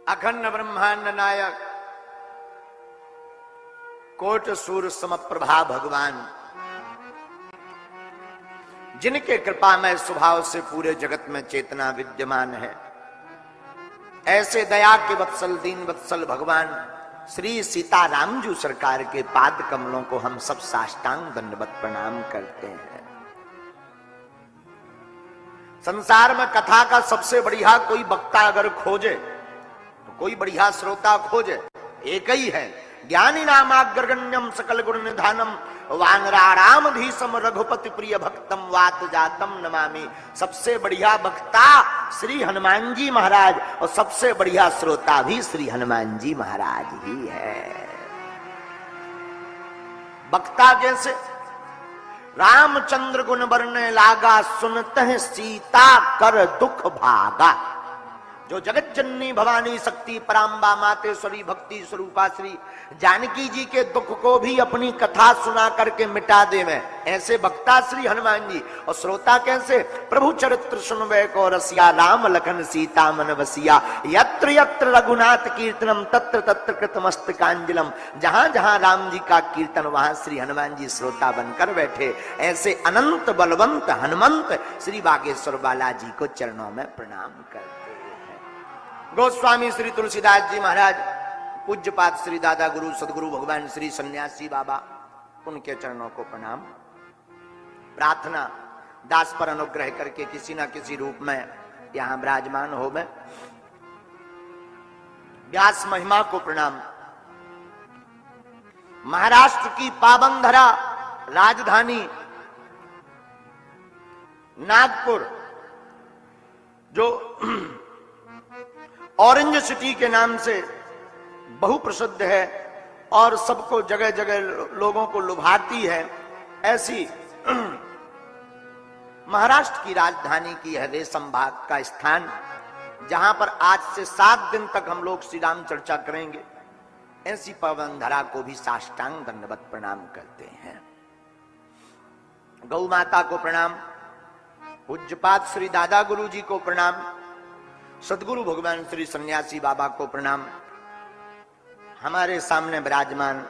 अखंड ब्रह्मांड नायक कोट सूर समप्रभा भगवान, जिनके कृपामय स्वभाव से पूरे जगत में चेतना विद्यमान है, ऐसे दया के वत्सल दीन वत्सल भगवान श्री सीताराम जी सरकार के पाद कमलों को हम सब साष्टांग दंडवत प्रणाम करते हैं। संसार में कथा का सबसे बढ़िया कोई वक्ता अगर खोजे तो कोई बढ़िया श्रोता खोजे एक ही है, ज्ञानी नामाग्रगण्यम सकल गुण निधानम वानरारामधीशम रघुपति प्रिय भक्तम वात जातम नमामि। सबसे बढ़िया वक्ता श्री हनुमान जी महाराज और सबसे बढ़िया श्रोता भी श्री हनुमान जी महाराज ही है। वक्ता जैसे रामचंद्र गुण बरने लागा, सुनते सीता कर दुख भागा। जो जगत जननी भवानी शक्ति पराम्बा मातेश्वरी भक्ति स्वरूपा श्री जानकी जी के दुख को भी अपनी कथा सुना करके मिटा देवे, ऐसे वक्ता श्री हनुमान जी। और श्रोता कैसे? प्रभु चरित्र सुनवे को रसिया, राम लखन सीता मन बसिया। यत्र यत्र रघुनाथ कीर्तनम तत्र तत्र कृतमस्तकांजलम। जहां जहां राम जी का कीर्तन वहां श्री हनुमान जी श्रोता बनकर बैठे। ऐसे अनंत बलवंत हनुमंत श्री बागेश्वर बालाजी को चरणों में प्रणाम करते हैं। गोस्वामी श्री तुलसीदास जी महाराज, पूज्यपाद श्री दादा गुरु सदगुरु भगवान श्री सन्यासी बाबा, उनके चरणों को प्रणाम। प्रार्थना दास पर अनुग्रह करके किसी न किसी रूप में यहां विराजमान हो में। व्यास महिमा को प्रणाम। महाराष्ट्र की पावन धरा राजधानी नागपुर, जो ऑरेंज सिटी के नाम से बहु प्रसिद्ध है और सबको जगह जगह लोगों को लुभाती है, ऐसी महाराष्ट्र की राजधानी की है रेशम बाग का स्थान, जहां पर आज से 7 दिन तक हम लोग श्री राम चर्चा करेंगे। ऐसी पवन धरा को भी साष्टांग दंडवत प्रणाम करते हैं। गौ माता को प्रणाम, पूज्यपाद श्री दादा गुरु जी को प्रणाम, सदगुरु भगवान श्री सन्यासी बाबा को प्रणाम। हमारे सामने विराजमान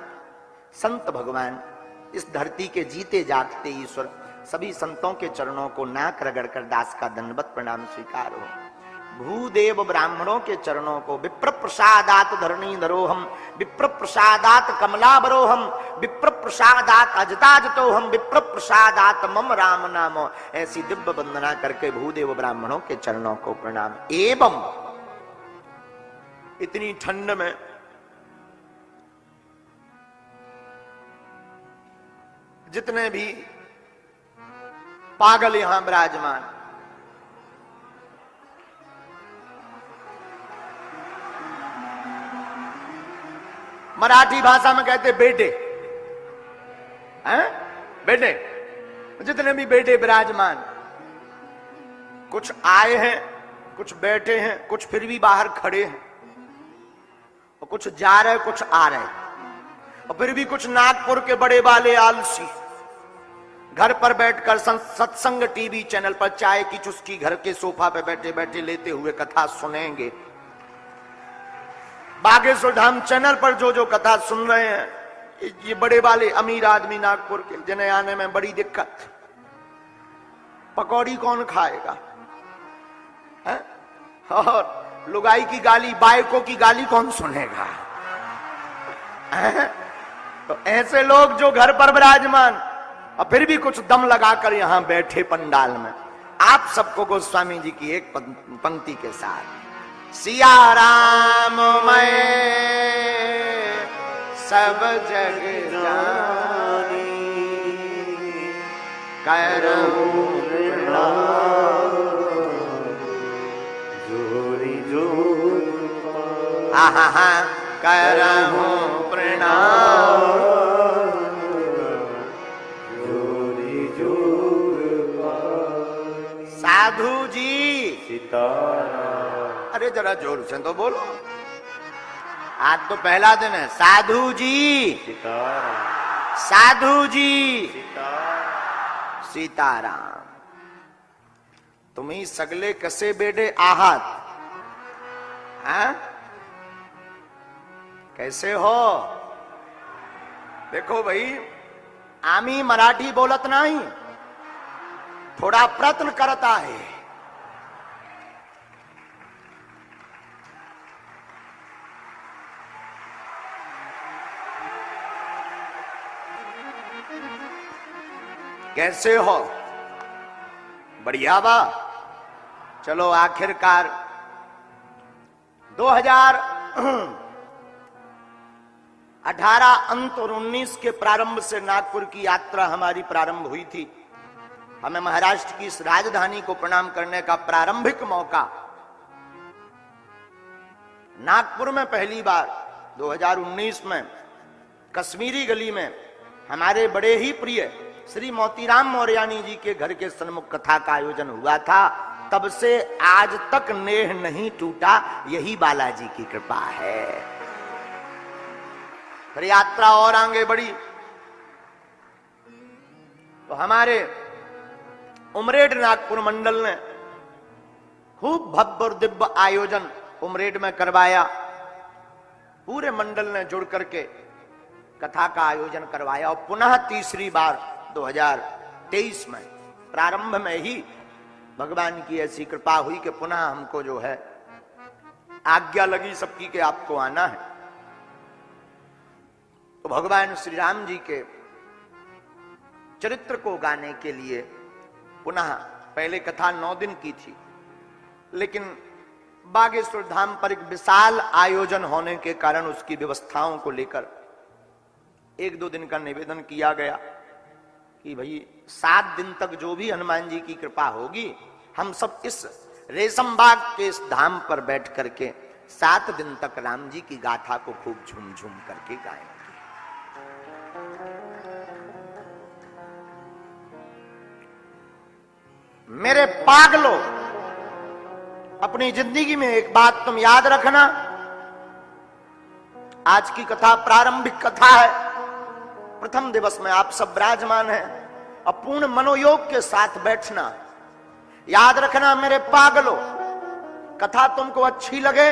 संत भगवान, इस धरती के जीते जागते ईश्वर, सभी संतों के चरणों को नाक रगड़कर दास का दंडवत प्रणाम स्वीकार हो। भूदेव ब्राह्मणों के चरणों को, विप्र प्रसादात धरणी धरोहम, विप्र प्रसादात कमलाबरोहम, विप्र प्रसादात अजताजतोहम, विप्र प्रसादात मम राम नामो। ऐसी दिव्य वंदना करके भूदेव ब्राह्मणों के चरणों को प्रणाम। एवं इतनी ठंड में जितने भी पागल यहां विराजमान, मराठी भाषा में कहते बेटे हैं, बेटे, जितने भी बेटे विराजमान, कुछ आए हैं, कुछ बैठे हैं, कुछ फिर भी बाहर खड़े हैं, और कुछ जा रहे, कुछ आ रहे, और फिर भी कुछ नागपुर के बड़े वाले आलसी घर पर बैठकर सत्संग टीवी चैनल पर चाय की चुस्की घर के सोफा पे बैठे बैठे लेते हुए कथा सुनेंगे। बागेश्वर धाम चैनल पर जो जो कथा सुन रहे हैं, ये बड़े वाले अमीर आदमी नागपुर के, जिन्हें आने में बड़ी दिक्कत, पकौड़ी कौन खाएगा है? और लुगाई की गाली, बायकों की गाली कौन सुनेगा है? तो ऐसे लोग जो घर पर विराजमान और फिर भी कुछ दम लगाकर यहां बैठे पंडाल में, आप सबको गोस्वामी जी की एक पंक्ति के साथ, सिया राम मैं सब जग जानी, करहूं प्रणाम जोरी जोर, आहा करहूं प्रणाम जोरी जोर। साधु जी सीताराम। अरे जरा जोर से तो बोलो, आज तो पहला दिन है। साधु जी सीताराम, साधु जी सीताराम, सीताराम। तुम्ही सगले कसे बेडे आहात? कैसे हो? देखो भाई, आम्ही मराठी बोलत नाही, थोड़ा प्रयत्न करता है। कैसे हो? बढ़िया बा। चलो आखिरकार 2018 अंत और 19 के प्रारंभ से नागपुर की यात्रा हमारी प्रारंभ हुई थी। हमें महाराष्ट्र की इस राजधानी को प्रणाम करने का प्रारंभिक मौका नागपुर में पहली बार 2019 में कश्मीरी गली में हमारे बड़े ही प्रिय श्री मोतीराम मौर्यानी जी के घर के सन्मुख कथा का आयोजन हुआ था। तब से आज तक नेह नहीं टूटा, यही बालाजी की कृपा है। फिर यात्रा और आगे बढ़ी तो हमारे उमरेड नागपुर मंडल ने खूब भव्य और दिव्य आयोजन उमरेड में करवाया। पूरे मंडल ने जुड़ करके कथा का आयोजन करवाया और पुनः तीसरी बार 2023 में प्रारंभ में ही भगवान की ऐसी कृपा हुई कि पुनः हमको जो है आज्ञा लगी सबकी कि आपको आना है। तो भगवान श्री राम जी के चरित्र को गाने के लिए पुनः पहले कथा 9 दिन की थी, लेकिन बागेश्वर धाम पर एक विशाल आयोजन होने के कारण उसकी व्यवस्थाओं को लेकर 1-2 दिन का निवेदन किया गया कि भाई 7 दिन तक जो भी हनुमान जी की कृपा होगी, हम सब इस रेशम बाग के इस धाम पर बैठ करके 7 दिन तक राम जी की गाथा को खूब झूम झूम करके गाएंगे। मेरे पागलों, अपनी जिंदगी में एक बात तुम याद रखना, आज की कथा प्रारंभिक कथा है। प्रथम दिवस में आप सब विराजमान हैं और पूर्ण मनोयोग के साथ बैठना। याद रखना मेरे पागलों, कथा तुमको अच्छी लगे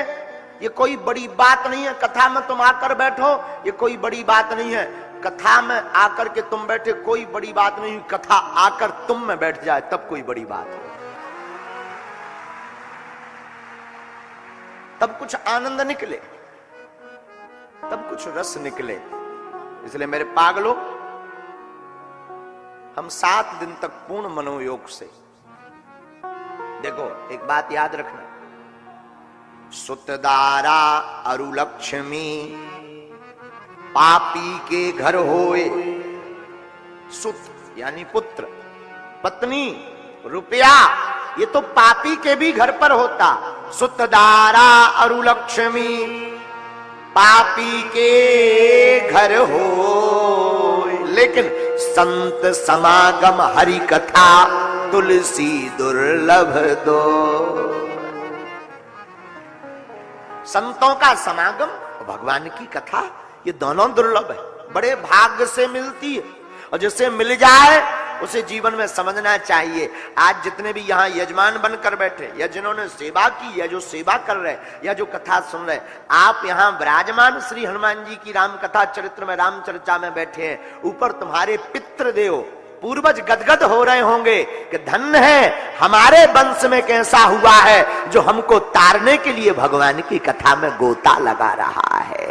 ये कोई बड़ी बात नहीं है। कथा में तुम आकर बैठो ये कोई बड़ी बात नहीं है। कथा में आकर के तुम बैठे कोई बड़ी बात नहीं, कथा आकर तुम में बैठ जाए तब कोई बड़ी बात हो, तब कुछ आनंद निकले, तब कुछ रस निकले। इसलिए मेरे पागलों, हम 7 दिन तक पूर्ण मनोयोग से देखो, एक बात याद रखना, सुतदारा अरुलक्ष्मी पापी के घर होए। सुत यानी पुत्र, पत्नी, रुपया, ये तो पापी के भी घर पर होता। सुतदारा अरुलक्ष्मी पापी के घर हो, लेकिन संत समागम हरि कथा तुलसी दुर्लभ दो। संतों का समागम, भगवान की कथा, ये दोनों दुर्लभ है, बड़े भाग्य से मिलती है। और जिसे मिल जाए उसे जीवन में समझना चाहिए। आज जितने भी यहाँ यजमान बनकर बैठे या जिन्होंने सेवा की या जो सेवा कर रहे या जो कथा सुन रहे, आप यहाँ विराजमान श्री हनुमान जी की राम कथा चरित्र में, राम चर्चा में बैठे हैं। ऊपर तुम्हारे पितृदेव पूर्वज गदगद हो रहे होंगे कि धन्य है हमारे वंश में कैसा हुआ है जो हमको तारने के लिए भगवान की कथा में गोता लगा रहा है।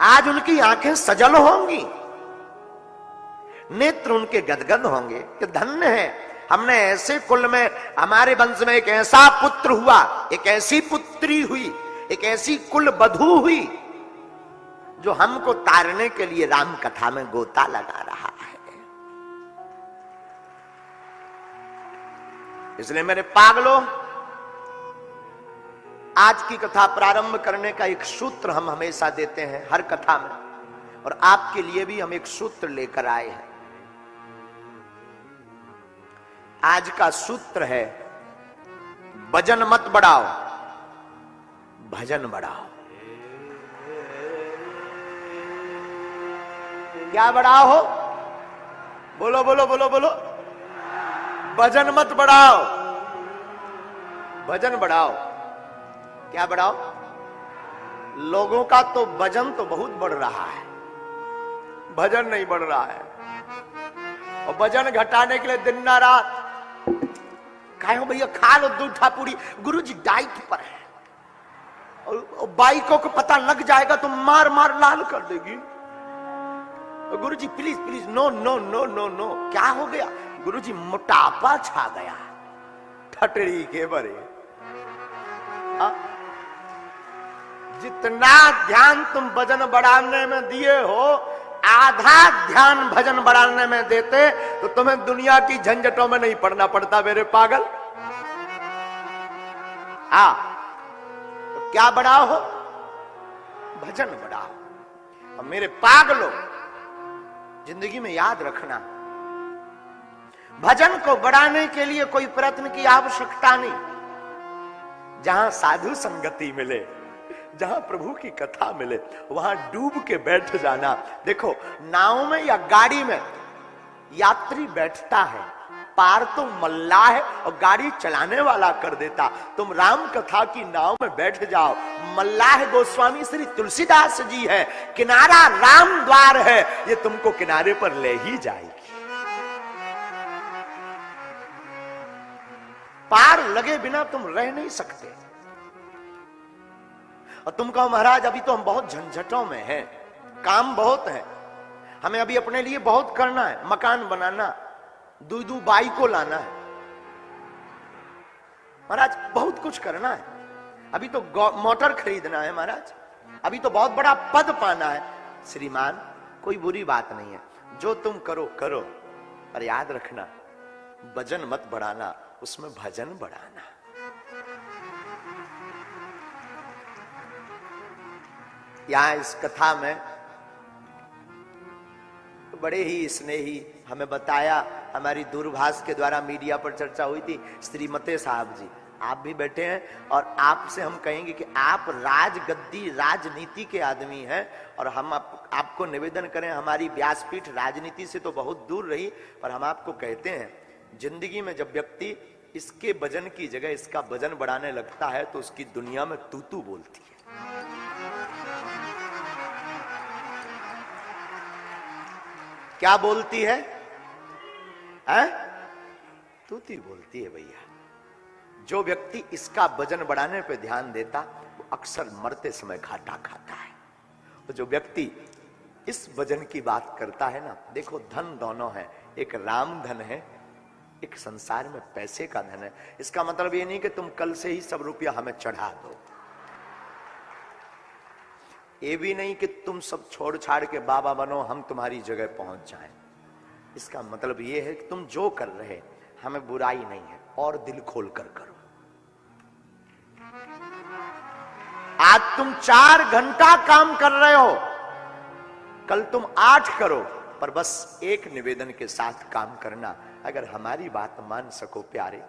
आज उनकी आंखें सजल होंगी, नेत्र उनके गदगद होंगे कि धन्य है हमने ऐसे कुल में, हमारे वंश में एक ऐसा पुत्र हुआ, एक ऐसी पुत्री हुई, एक ऐसी कुल बधू हुई जो हमको तारने के लिए राम कथा में गोता लगा रहा है। इसलिए मेरे पागलों, आज की कथा प्रारंभ करने का एक सूत्र हम हमेशा देते हैं हर कथा में, और आपके लिए भी हम एक सूत्र लेकर आए हैं। आज का सूत्र है, वजन मत बढ़ाओ, भजन बढ़ाओ। क्या बढ़ाओ हो? बोलो बोलो बोलो बोलो। वजन मत बढ़ाओ, भजन बढ़ाओ। क्या बढ़ाओ? लोगों का तो वजन तो बहुत बढ़ रहा है, भजन नहीं बढ़ रहा है। और वजन घटाने के लिए दिन ना रात खाओ भैया, खा लो दूठा पूरी। गुरुजी डाइट पर है, और बाइकों को पता लग जाएगा तो मार मार लाल कर देगी। गुरुजी please please, no no no no no. क्या हो गया? गुरुजी मोटापा छा गया, ठटड़ी के बरे। जितना ध्यान तुम वजन बढ़ाने में दिए हो, आधा ध्यान भजन बढ़ाने में देते तो तुम्हें दुनिया की झंझटों में नहीं पड़ना पड़ता मेरे पागल। तो क्या बढ़ाओ? भजन बढ़ाओ। और मेरे पागलों, जिंदगी में याद रखना, भजन को बढ़ाने के लिए कोई प्रयत्न की आवश्यकता नहीं। जहां साधु संगति मिले, जहां प्रभु की कथा मिले, वहां डूब के बैठ जाना। देखो, नाव में या गाड़ी में यात्री बैठता है, पार तो मल्लाह है और गाड़ी चलाने वाला कर देता। तुम राम कथा की नाव में बैठ जाओ, मल्लाह गोस्वामी श्री तुलसीदास जी है, किनारा राम द्वार है, ये तुमको किनारे पर ले ही जाएगी। पार लगे बिना तुम रह नहीं सकते। और तुम कहो महाराज अभी तो हम बहुत झंझटों में हैं, काम बहुत है, हमें अभी अपने लिए बहुत करना है, मकान बनाना, दूधू बाई को लाना है, महाराज बहुत कुछ करना है, अभी तो मोटर खरीदना है महाराज, अभी तो बहुत बड़ा पद पाना है। श्रीमान, कोई बुरी बात नहीं है, जो तुम करो करो, पर याद रखना वजन मत बढ़ाना, उसमें भजन बढ़ाना। यहां इस कथा में बड़े ही स्नेही हमें बताया, हमारी दूरभाष के द्वारा मीडिया पर चर्चा हुई थी। श्रीमते साहब जी, आप भी बैठे हैं और आपसे हम कहेंगे कि आप राजगद्दी राजनीति के आदमी हैं, और हम आपको निवेदन करें, हमारी व्यासपीठ राजनीति से तो बहुत दूर रही, पर हम आपको कहते हैं, जिंदगी में जब व्यक्ति इसके वजन की जगह इसका वजन बढ़ाने लगता है तो उसकी दुनिया में तू तू बोलती है। क्या बोलती है? तूती बोलती है भैया। जो व्यक्ति इसका वजन बढ़ाने पे ध्यान देता वो अक्सर मरते समय घाटा खाता है। तो जो व्यक्ति इस वजन की बात करता है ना, देखो धन दोनों है, एक राम धन है, एक संसार में पैसे का धन है। इसका मतलब ये नहीं कि तुम कल से ही सब रुपया हमें चढ़ा दो, ये भी नहीं कि तुम सब छोड़ छाड़ के बाबा बनो, हम तुम्हारी जगह पहुंच जाएं। इसका मतलब ये है कि तुम जो कर रहे हमें बुराई नहीं है, और दिल खोल कर करो। आज तुम 4 घंटा काम कर रहे हो, कल तुम 8 करो, पर बस एक निवेदन के साथ काम करना, अगर हमारी बात मान सको प्यारे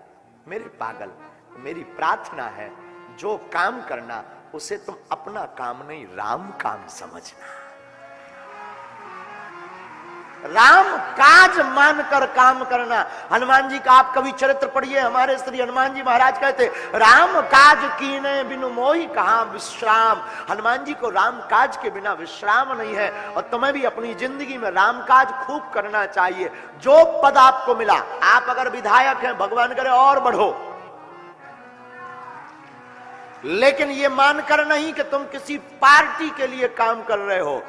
मेरे पागल, मेरी प्रार्थना है जो काम करना उसे तुम अपना काम नहीं राम काम समझना। राम काज मानकर काम करना। हनुमान जी का आप कभी चरित्र पढ़िए, हमारे श्री हनुमान जी महाराज कहते राम काज कीने बिनु मोहि कहां विश्राम। हनुमान जी को राम काज के बिना विश्राम नहीं है, और तुम्हें भी अपनी जिंदगी में राम काज खूब करना चाहिए। जो पद आपको मिला, आप अगर विधायक हैं, भगवान करे और बढ़ो, लेकिन ये मानकर नहीं कि तुम किसी पार्टी के लिए काम कर रहे हो।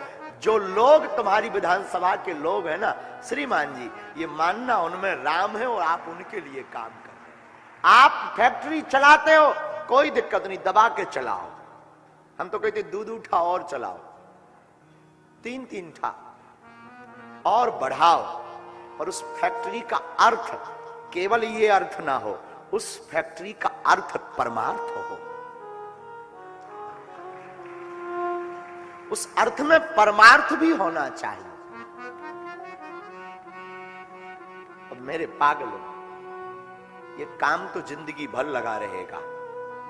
जो लोग तुम्हारी विधानसभा के लोग हैं ना श्रीमान जी, ये मानना उनमें राम है और आप उनके लिए काम कर रहे हैं। आप फैक्ट्री चलाते हो, कोई दिक्कत नहीं, दबा के चलाओ। हम तो कहते दूध उठा और चलाओ, 3-3 ठा और बढ़ाओ। और उस फैक्ट्री का अर्थ केवल ये अर्थ ना हो, उस फैक्ट्री का अर्थ परमार्थ हो। उस अर्थ में परमार्थ भी होना चाहिए। अब मेरे पागलों, ये काम तो जिंदगी भर लगा रहेगा,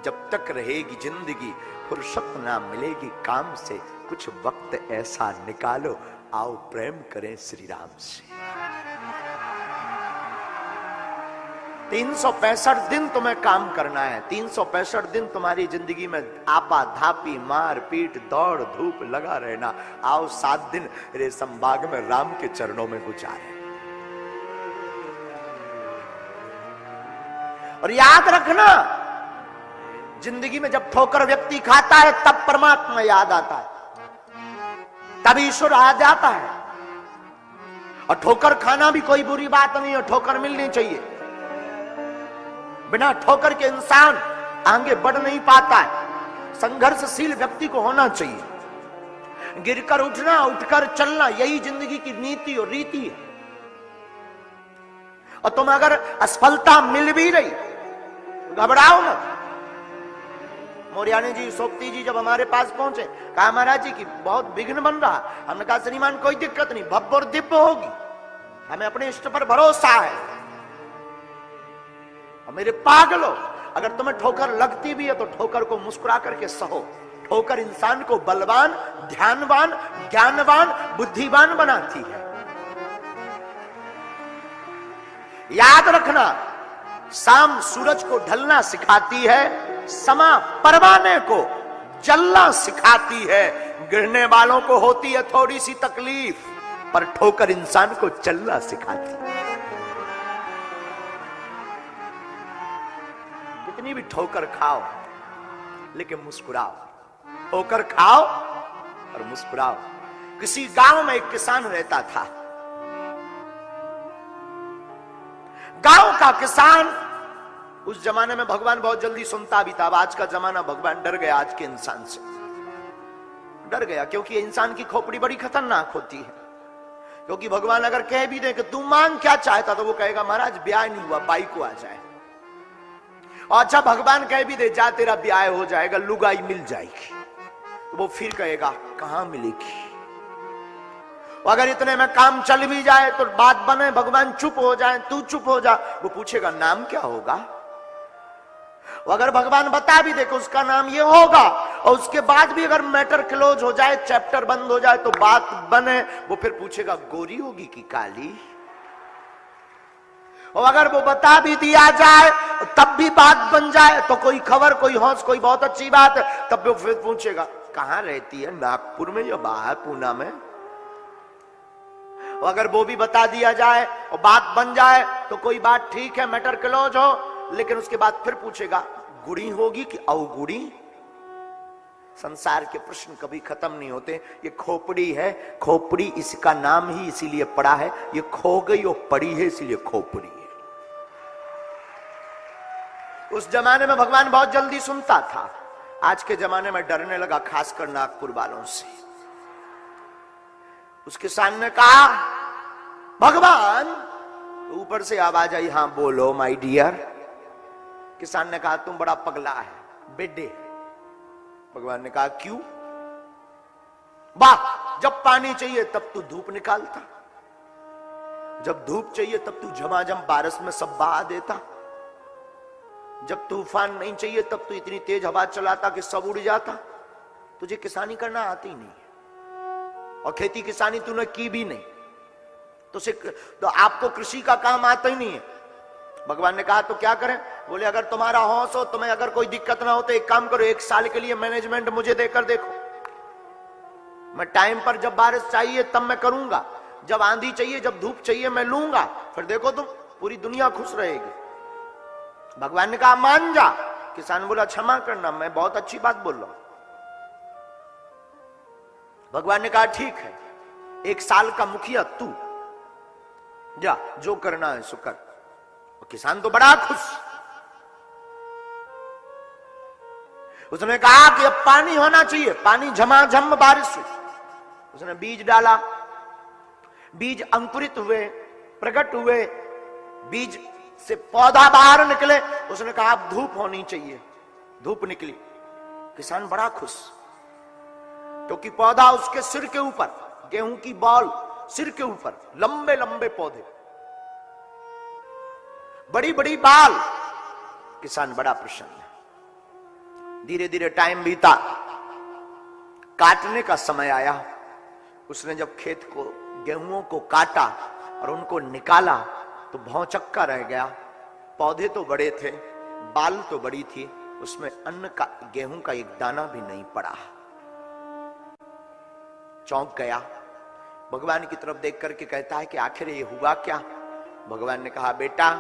जब तक रहेगी जिंदगी फुर्सत ना मिलेगी काम से। कुछ वक्त ऐसा निकालो, आओ प्रेम करें श्री राम से। 365 दिन तुम्हें काम करना है। 365 दिन तुम्हारी जिंदगी में आपा धापी मार पीट दौड़ धूप लगा रहना। आओ 7 दिन रेशम बाग में राम के चरणों में गुजारे। और याद रखना, जिंदगी में जब ठोकर व्यक्ति खाता है तब परमात्मा याद आता है, तब ईश्वर आ जाता है। और ठोकर खाना भी कोई बुरी बात नहीं है, ठोकर मिलनी चाहिए। बिना ठोकर के इंसान आगे बढ़ नहीं पाता है। संघर्षशील व्यक्ति को होना चाहिए। गिरकर उठना, उठकर चलना, यही जिंदगी की नीति और रीति है। और तुम अगर असफलता मिल भी रही, घबराओ मत। मोरियानी जी, सोपती जी जब हमारे पास पहुंचे, कहा महाराज जी की बहुत विघ्न बन रहा। हमने कहा श्रीमान कोई दिक्कत नहीं, भव्य और दिव्य होगी, हमें अपने इष्ट पर भरोसा है। और मेरे पागलो, अगर तुम्हें ठोकर लगती भी है तो ठोकर को मुस्कुरा करके सहो। ठोकर इंसान को बलवान, ध्यानवान, ज्ञानवान, बुद्धिवान बनाती है। याद रखना, शाम सूरज को ढलना सिखाती है, समा परवाने को जलना सिखाती है। गिरने वालों को होती है थोड़ी सी तकलीफ, पर ठोकर इंसान को चलना सिखाती है। कितनी भी ठोकर खाओ लेकिन मुस्कुराओ। ठोकर खाओ और मुस्कुराओ। किसी गांव में एक किसान रहता था। गांव का किसान, उस जमाने में भगवान बहुत जल्दी सुनता भी था। अब आज का जमाना, भगवान डर गया आज के इंसान से, डर गया, क्योंकि इंसान की खोपड़ी बड़ी खतरनाक होती है। क्योंकि भगवान अगर कह भी दे कि तू मांग क्या चाहता, तो वो कहेगा महाराज ब्याह नहीं हुआ, बाई को आ जाए। और अच्छा भगवान कह भी दे जा तेरा ब्याह हो जाएगा, लुगाई मिल जाएगी, तो वो फिर कहेगा कहां मिलेगी। अगर इतने में काम चल भी जाए तो बात बने, भगवान चुप हो जाए, तू चुप हो जा, वो पूछेगा नाम क्या होगा। अगर भगवान बता भी दे कि उसका नाम ये होगा, और उसके बाद भी अगर मैटर क्लोज हो जाए, चैप्टर बंद हो जाए, तो बात बने, वो फिर पूछेगा गोरी होगी कि काली। और अगर वो बता भी दिया जाए तब भी बात बन जाए, तो कोई खबर, कोई हौस, कोई बहुत अच्छी बात है, तब वो फिर पूछेगा कहां रहती है, नागपुर में या बाहर पूना में। और अगर वो भी बता दिया जाए और बात बन जाए तो कोई बात ठीक है, मैटर क्लोज हो, लेकिन उसके बाद फिर पूछेगा गुड़ी होगी कि अवगुड़ी। संसार के प्रश्न कभी खत्म नहीं होते। ये खोपड़ी है, खोपड़ी इसका नाम ही इसीलिए पड़ा है, ये खो गई और पड़ी है इसीलिए खोपड़ी है। उस जमाने में भगवान बहुत जल्दी सुनता था, आज के जमाने में डरने लगा, खासकर नागपुर वालों से। उस किसान ने कहा भगवान, ऊपर से आवाज आई हाँ बोलो माय डियर। किसान ने कहा तुम बड़ा पगला है, बेडे। भगवान ने कहा क्यों। वाह, जब पानी चाहिए तब तू धूप निकालता, जब धूप चाहिए तब तू झमाझम बारिश में सब बहा देता, जब तूफान नहीं चाहिए तब तू इतनी तेज हवा चलाता कि सब उड़ जाता। तुझे किसानी करना आती नहीं है, और खेती किसानी तूने की भी नहीं, तो आपको कृषि का काम आता ही नहीं है। भगवान ने कहा तो क्या करें। बोले अगर तुम्हारा हौस हो, तुम्हें अगर कोई दिक्कत ना हो तो एक काम करो, 1 साल के लिए मैनेजमेंट मुझे देकर देखो। मैं टाइम पर जब बारिश चाहिए तब मैं करूंगा, जब आंधी चाहिए, जब धूप चाहिए मैं लूंगा, फिर देखो तुम, पूरी दुनिया खुश रहेगी। भगवान ने कहा मान जा। किसान बोला क्षमा करना, मैं बहुत अच्छी बात बोल रहा हूं। भगवान ने कहा ठीक है, 1 साल का मुखिया तू जा, जो करना है सो कर। किसान तो बड़ा खुश। उसने कहा कि अब पानी होना चाहिए, पानी झमाझम बारिश हुई। उसने बीज डाला, बीज अंकुरित हुए, प्रकट हुए, बीज से पौधा बाहर निकले। उसने कहा अब धूप होनी चाहिए, धूप निकली। किसान बड़ा खुश, क्योंकि पौधा उसके सिर के ऊपर, गेहूं की बॉल सिर के ऊपर, लंबे लंबे पौधे, बड़ी बड़ी बाल। किसान बड़ा प्रसन्न है। धीरे धीरे टाइम बीता, काटने का समय आया। उसने जब खेत को, गेहूं को काटा और उनको निकाला तो भौचक्का रह गया। पौधे तो बड़े थे, बाल तो बड़ी थी, उसमें अन्न का, गेहूं का एक दाना भी नहीं पड़ा। चौंक गया, भगवान की तरफ देख करके कहता है कि आखिर ये हुआ क्या? भगवान ने कहा, बेटा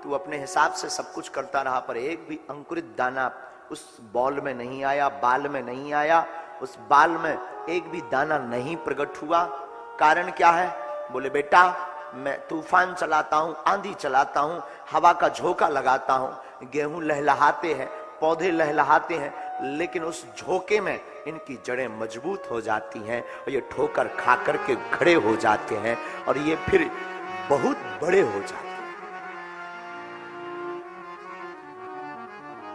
तू अपने हिसाब से सब कुछ करता रहा, पर एक भी अंकुरित दाना उस बॉल में नहीं आया, बाल में नहीं आया, उस बाल में एक भी दाना नहीं प्रकट हुआ। कारण क्या है? बोले बेटा मैं तूफान चलाता हूं, आंधी चलाता हूं, हवा का झोंका लगाता हूं, गेहूं लहलहाते हैं, पौधे लहलहाते हैं, लेकिन उस झोंके में इनकी जड़ें मजबूत हो जाती हैं और ये ठोकर खा करके खड़े हो जाते हैं और ये फिर बहुत बड़े हो जाते हैं।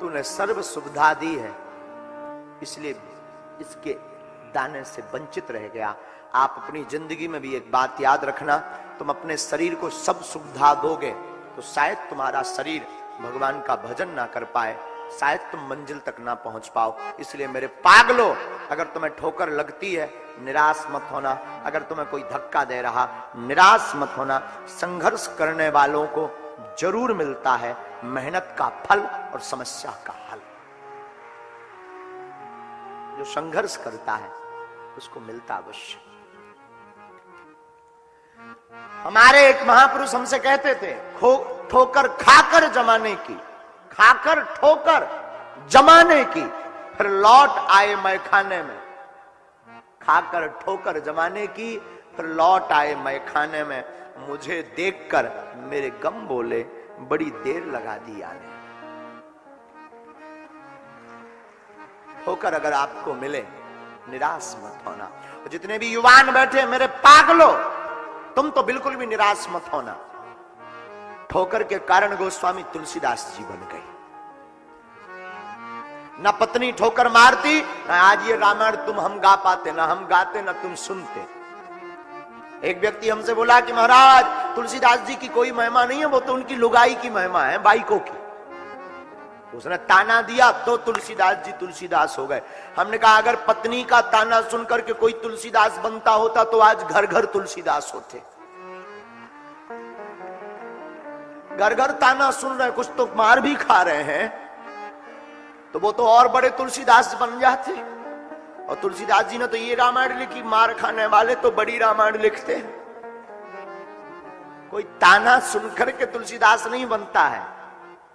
तूने सर्व सुविधा दी है, इसलिए इसके दाने से वंचित रह गया। आप अपनी जिंदगी में भी एक बात याद रखना, तुम अपने शरीर को सब सुविधा दोगे तो शायद तुम्हारा शरीर भगवान का भजन ना कर पाए, शायद तुम मंजिल तक ना पहुंच पाओ। इसलिए मेरे पागलों, अगर तुम्हें ठोकर लगती है निराश मत होना, अगर तुम्हें कोई धक्का दे रहा निराश मत होना। संघर्ष करने वालों को जरूर मिलता है मेहनत का फल और समस्या का हल। जो संघर्ष करता है उसको मिलता अवश्य। हमारे एक महापुरुष हमसे कहते थे, ठोकर खाकर जमाने की, खाकर ठोकर जमाने की, फिर लौट आए मैखाने में। खाकर ठोकर जमाने की, फिर लौट आए मैखाने में। मुझे देखकर मेरे गम बोले, बड़ी देर लगा दी आने। ठोकर अगर आपको मिले निराश मत होना। जितने भी युवान बैठे मेरे पागलों, तुम तो बिल्कुल भी निराश मत होना। ठोकर के कारण गोस्वामी तुलसीदास जी बन गए। ना पत्नी ठोकर मारती, ना आज ये रामायण तुम हम गा पाते, ना हम गाते ना तुम सुनते। एक व्यक्ति हमसे बोला कि महाराज तुलसीदास जी की कोई महिमा नहीं है, वो तो उनकी लुगाई की महिमा है, बाइकों की। उसने ताना दिया तो तुलसीदास जी तुलसीदास हो गए। हमने कहा अगर पत्नी का ताना सुनकर के कोई तुलसीदास बनता होता तो आज घर घर तुलसीदास होते। घर घर ताना सुन रहे, कुछ तो मार भी खा रहे हैं, तो वो तो और बड़े तुलसीदास बन जाते। और तुलसीदास जी ने तो ये रामायण लिखी, मार खाने वाले तो बड़ी रामायण लिखते हैं। कोई ताना सुनकर के तुलसीदास नहीं बनता है,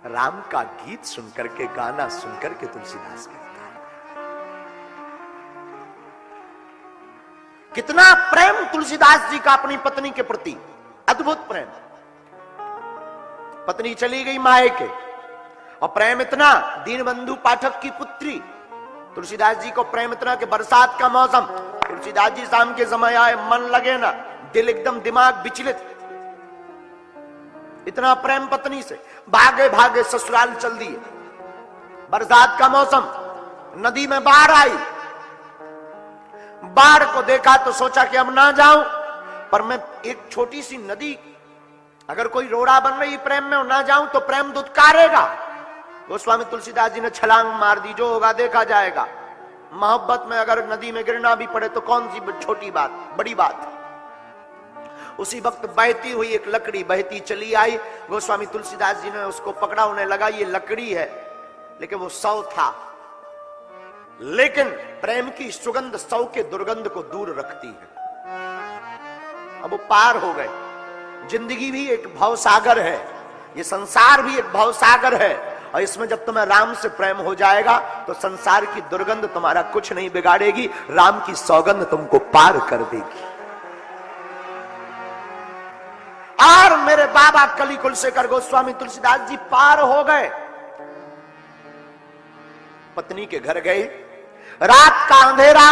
राम का गीत सुनकर के, गाना सुनकर के तुलसीदास बनता है। कितना प्रेम तुलसीदास जी का अपनी पत्नी के प्रति, अद्भुत प्रेम। पत्नी चली गई मायके और प्रेम इतना, दीनबंधु पाठक की पुत्री। तुलसीदास जी को प्रेम इतना कि बरसात का मौसम, तुलसीदास जी शाम के समय आए, मन लगे ना, दिल एकदम दिमाग विचलित। इतना प्रेम पत्नी से, भागे भागे ससुराल चल दिए। बरसात का मौसम, नदी में बाढ़ आई। बाढ़ को देखा तो सोचा कि अब ना जाऊं, पर मैं एक छोटी सी नदी, अगर कोई रोड़ा बन रही प्रेम में, ना जाऊं तो प्रेम दुत्कारेगा। गोस्वामी तुलसीदास जी ने छलांग मार दी, जो होगा देखा जाएगा। मोहब्बत में अगर नदी में गिरना भी पड़े तो कौन सी छोटी बात, बड़ी बात। उसी वक्त बहती हुई एक लकड़ी बहती चली आई। गोस्वामी तुलसीदास जी ने उसको पकड़ा, उन्हें लगा ये लकड़ी है, लेकिन वो सौ था। लेकिन प्रेम की सुगंध सौ के दुर्गंध को दूर रखती है। अब वो पार हो गए। जिंदगी भी एक भवसागर है, ये संसार भी एक भवसागर है, और इसमें जब तुम्हें राम से प्रेम हो जाएगा तो संसार की दुर्गंध तुम्हारा कुछ नहीं बिगाड़ेगी, राम की सौगंध तुमको पार कर देगी। और मेरे बाबा कली कुलशेखर गोस्वामी तुलसीदास जी पार हो गए। पत्नी के घर गए, रात का अंधेरा,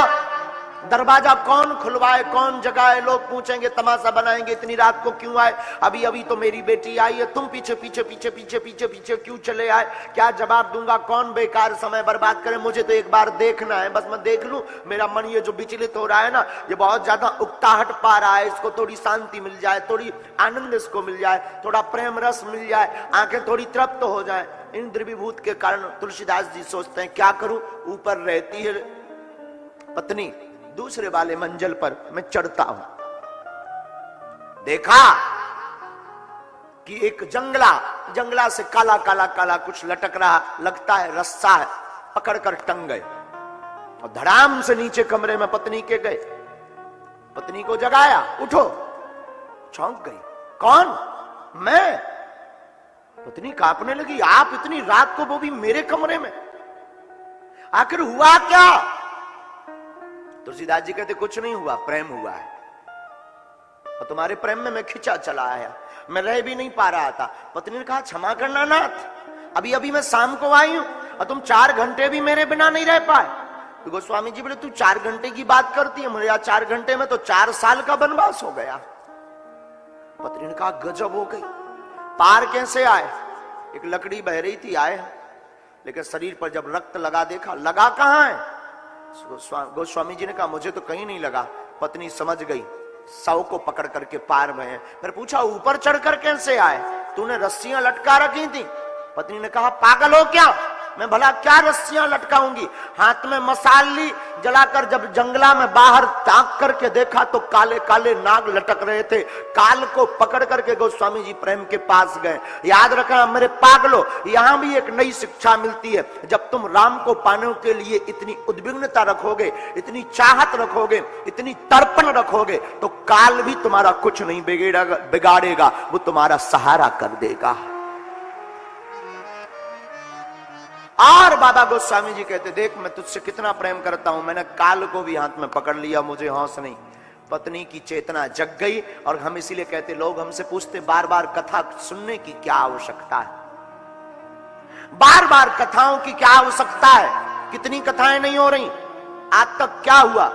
दरवाजा कौन खुलवाए कौन जगाए, लोग पूछेंगे तमाशा बनाएंगे, इतनी रात को क्यों आए, अभी अभी तो मेरी बेटी आई है, तुम पीछे पीछे पीछे पीछे पीछे पीछे क्यों चले आए, क्या जवाब दूंगा, कौन बेकार समय बर्बाद करे, मुझे तो एक बार देखना है, बस मैं देख लूं, मेरा मन ये जो विचलित हो रहा है ना, ये बहुत ज्यादा उकताहट पा रहा है, इसको थोड़ी शांति मिल जाए, थोड़ी आनंद इसको मिल जाए, थोड़ा प्रेम रस मिल जाए, आंखें थोड़ी तृप्त हो जाए। इंद्र विभूत के कारण तुलसीदास जी सोचते हैं क्या करूं, ऊपर रहती है पत्नी, दूसरे वाले मंजिल पर मैं चढ़ता हूं। देखा कि एक जंगला जंगला से काला काला काला कुछ लटक रहा, लगता है रस्सा है, पकड़कर टंग गए और धड़ाम से नीचे कमरे में पत्नी के गए। पत्नी को जगाया, उठो। चौंक गई, कौन? मैं। पत्नी कांपने लगी, आप इतनी रात को, वो भी मेरे कमरे में, आखिर हुआ क्या? तुलसीदास जी कहते कुछ नहीं हुआ, प्रेम हुआ है और तुम्हारे प्रेम में मैं खिंचा चला आया, मैं रह भी नहीं पा रहा था। पत्नी ने कहा क्षमा करना नाथ, अभी अभी मैं शाम को आई हूं और तुम 4 घंटे भी मेरे बिना नहीं रह पाए। तो गोस्वामी जी बोले तू 4 घंटे की बात करती है, मुझे 4 घंटे में तो 4 साल का वनवास हो गया। पत्नी ने कहा गजब हो गई, पार कैसे आए? एक लकड़ी बह रही थी, आए, लेकिन शरीर पर जब रक्त लगा देखा, लगा कहां है? गोस्वामी जी ने कहा मुझे तो कहीं नहीं लगा। पत्नी समझ गई, शव को पकड़ करके पार में है। फिर पूछा ऊपर चढ़कर कैसे आए? तूने रस्सियां लटका रखी थी। पत्नी ने कहा पागल हो क्या, मैं भला क्या रस्सियां लटकाऊंगी? हाथ में मसाल ली, जलाकर जब जंगला में बाहर ताक करके देखा तो काले काले नाग लटक रहे थे। काल को पकड़ करके गोस्वामी जी प्रेम के पास गए। याद रखना मेरे पागलों, यहां भी एक नई शिक्षा मिलती है। जब तुम राम को पाने के लिए इतनी उद्विग्नता रखोगे, इतनी चाहत रखोगे, इतनी तर्पण रखोगे, तो काल भी तुम्हारा कुछ नहीं बिगाड़ेगा, वो तुम्हारा सहारा कर देगा। और बाबा गोस्वामी जी कहते देख मैं तुझसे कितना प्रेम करता हूं, मैंने काल को भी हाथ में पकड़ लिया, मुझे होश नहीं। पत्नी की चेतना जग गई। और हम इसीलिए कहते, लोग हमसे पूछते बार बार कथा सुनने की क्या आवश्यकता है, बार बार कथाओं की क्या आवश्यकता है, कितनी कथाएं नहीं हो रही, आज तक क्या हुआ?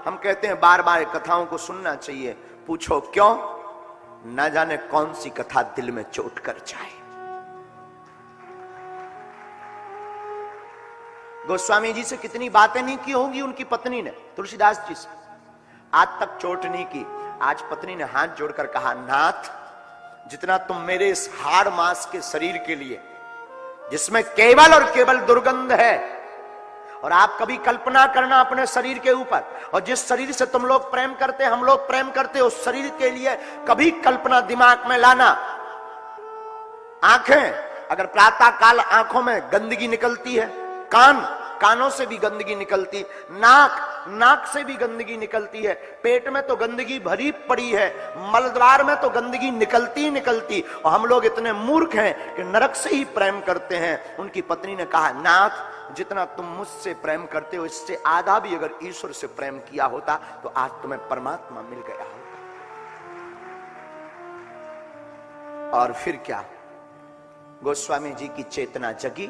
हम कहते हैं बार बार कथाओं को सुनना चाहिए। पूछो क्यों? न जाने कौन सी कथा दिल में चोट कर जाए। गोस्वामी जी से कितनी बातें नहीं की होगी उनकी पत्नी ने, तुलसीदास जी से, आज तक चोट नहीं की। आज पत्नी ने हाथ जोड़कर कहा नाथ, जितना तुम मेरे इस हाड़ मांस के शरीर के लिए, जिसमें केवल और केवल दुर्गंध है, और आप कभी कल्पना करना अपने शरीर के ऊपर, और जिस शरीर से तुम लोग प्रेम करते, हम लोग प्रेम करते, उस शरीर के लिए कभी कल्पना दिमाग में लाना। आंखें, अगर प्रातः काल आंखों में गंदगी निकलती है, कानों से भी गंदगी निकलती, नाक से भी गंदगी निकलती है, पेट में तो गंदगी भरी पड़ी है, मलद्वार में तो गंदगी निकलती, और हम लोग इतने मूर्ख हैं कि नरक से ही प्रेम करते हैं। उनकी पत्नी ने कहा नाथ, जितना तुम मुझसे प्रेम करते हो, इससे आधा भी अगर ईश्वर से प्रेम किया होता तो आज तुम्हें परमात्मा मिल गया होता। और फिर क्या, गोस्वामी जी की चेतना जगी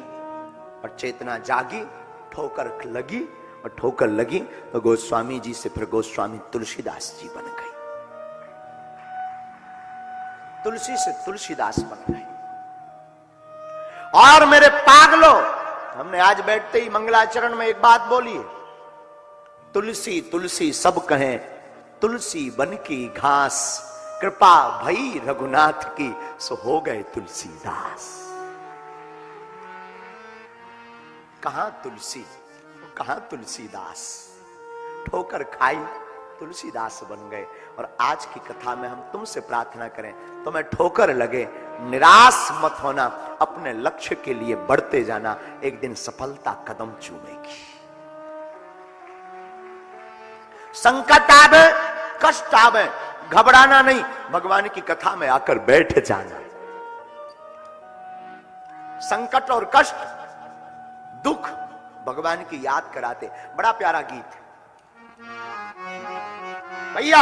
और चेतना जागी, ठोकर लगी और ठोकर लगी तो गोस्वामी जी से फिर गोस्वामी तुलसीदास जी बन गए, तुलसी से तुलसीदास बन गए। और मेरे पागलों, हमने आज बैठते ही मंगलाचरण में एक बात बोली है, तुलसी तुलसी सब कहें, तुलसी बन की घास, कृपा भई रघुनाथ की, सो हो गए तुलसीदास। कहां तुलसी, कहां तुलसीदास? ठोकर खाई, तुलसीदास बन गए। और आज की कथा में हम तुमसे प्रार्थना करें, तुम्हें ठोकर लगे, निराश मत होना, अपने लक्ष्य के लिए बढ़ते जाना, एक दिन सफलता कदम चूमेगी। संकट आवे, कष्ट आवे, घबराना नहीं, भगवान की कथा में आकर बैठ जाना। संकट और कष्ट, दुख भगवान की याद कराते। बड़ा प्यारा गीत भैया,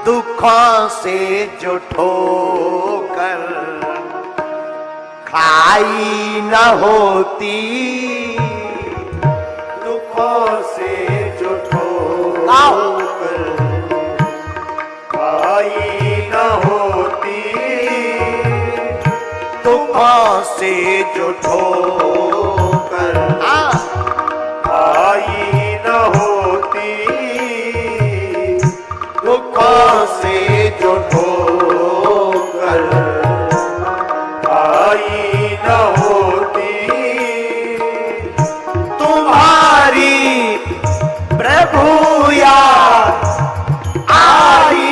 दुखों से जो ठोकर खाई न होती, दुखों से जो ठोकर खाई न होती, दुखों से जो ठोकर आई न होती, दुखों से जो ठोकर आई न होती, तुम्हारी प्रभु याद आई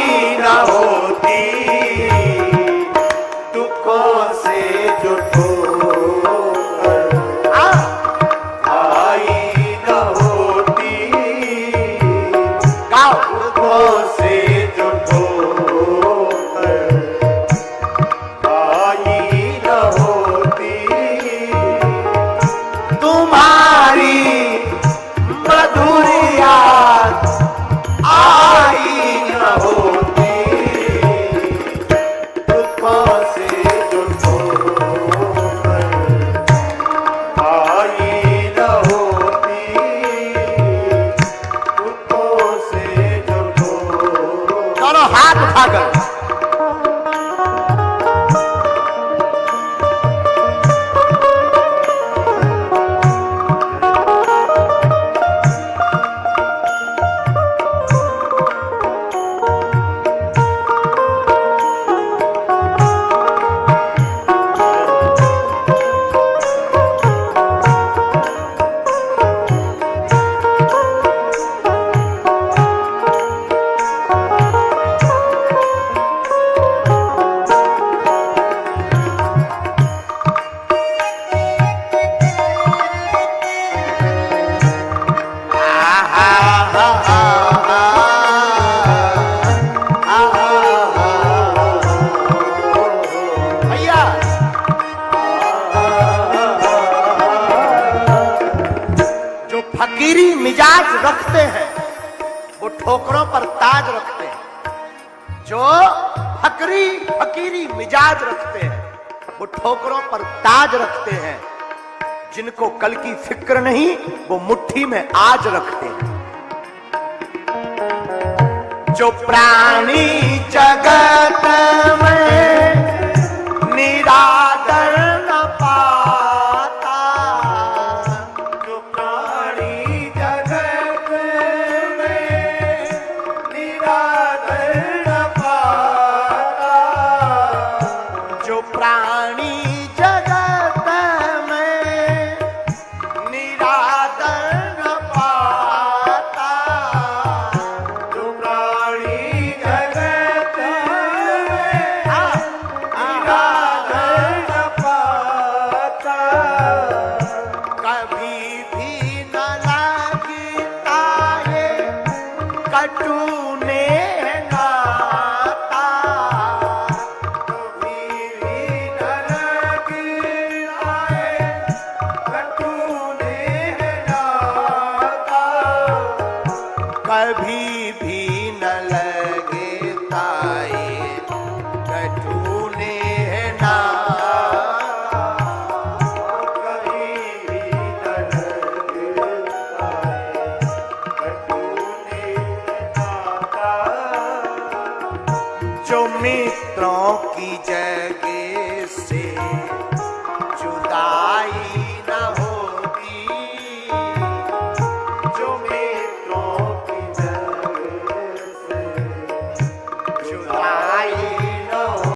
मिजाज रखते हैं वो ठोकरों पर ताज रखते हैं। जो फकीरी मिजाज रखते हैं वो ठोकरों पर ताज रखते हैं। जिनको कल की फिक्र नहीं वो मुट्ठी में आज रखते हैं। जो प्राणी जगत में निरादर न पाता, जो प्राणी जगत में निरादर न पाता, जो प्राणी जगत में निरादर न पाता, जो प्राणी जगत में निरादर न पाता, कभी भी न लगता ये कटु ने नाता, कभी भी न लगता है कटु ने नाता, कभी भी न लगे ताए कटु ने नाता। कभी भी न लगता है कटु ने नाता, जो मित्रों की जगह से जुदाई